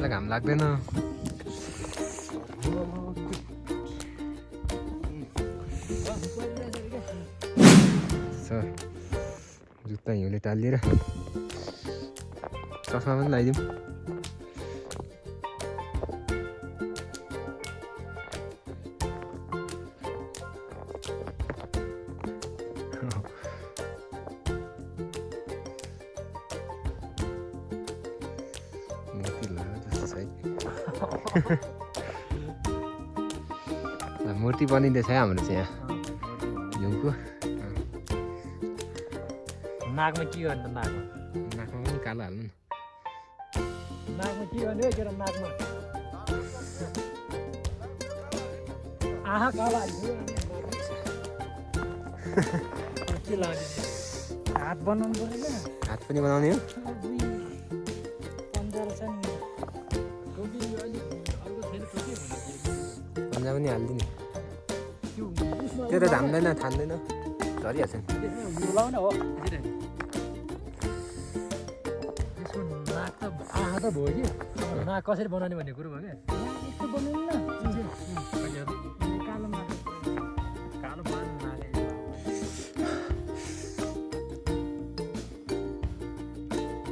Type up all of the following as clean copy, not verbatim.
घाम लाग्दैन जुत्ता हिउँले टालिएर चस्मा पनि लगाइदिउँ मूर्ति बनिँदैछ है हाम्रो चाहिँ यहाँ हिउँको नाकमा के गर्ने त नाकमा पनि कालो हाल्नु न नाकमा के गर्ने हो केटा नाकमा आहा कालो हाल्नु के लाग्यो हात बनाउनु पर्दैन हात पनि बनाउने हो पन्जा पनि हालिदिने त्यो त धाम्दैन थान्दैन झरिहाल्छ नि बोलाउन हो यसको नाक त आँखा त भयो कि नाक कसरी बनाउने भन्ने कुरो भयो क्या यस्तो बनाउनु न कालो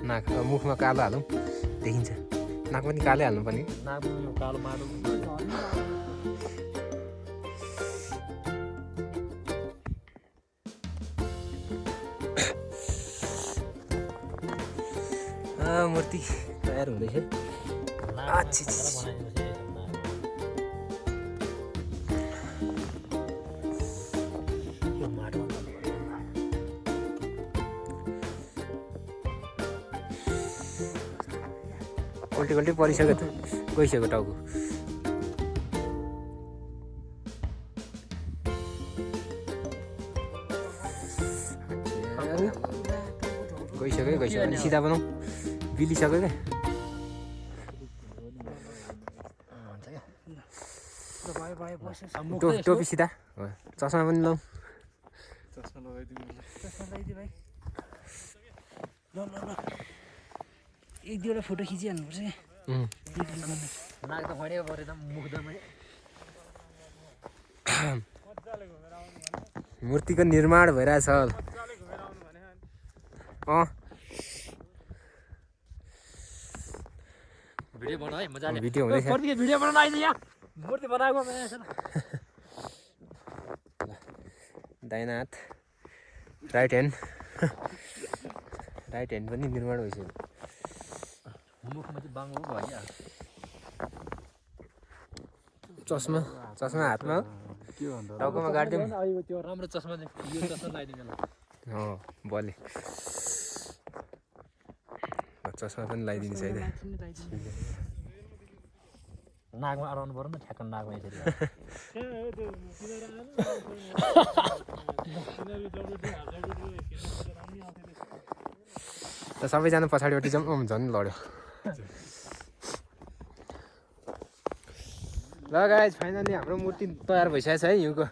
नाक मुखमा कालो हालौँ देखिन्छ नाक पनि कालै हाल्नु पर्ने नाकमा कालो माटो मूर्ति तयार हुँदैछ उल्टी परिसक्यो त गइसक्यो टाउको गइसक्यो अनि सिधा बनाऊ बिलिसक्यो क्या टोपी सिधा चस्मा पनि लाउँ एक दुईवटा फोटो खिचिहाल्नुपर्छ नाक त खड्यो पऱ्यो त मुखदमै मूर्तिको निर्माण भइरहेछ भिडियो बनाऊ है मजाले भिडियो हुँदैछ भिडियो बनाउन आइज यहाँ मूर्ति बनाएको दाहिना हात राइट ह्यान्ड पनि निर्माण भइसक्यो मुखमा चाहिँ बाङ्गो भयो चस्मा हातमा टाउकोमा गाडिदिउँ त्यो राम्रो चस्मा यो चस्मा लगाइदिनु बले चस्मा पनि लगाइदिनु छैन नाकमा अडाउनु पर्यो नि ठ्याक्क नाकमा यसरी त सबैजना पछाडिपट्टि जाउँ झन् लड्यो ल गाइज फाइनली हाम्रो मूर्ति तयार भइसकेको छ है हिउँको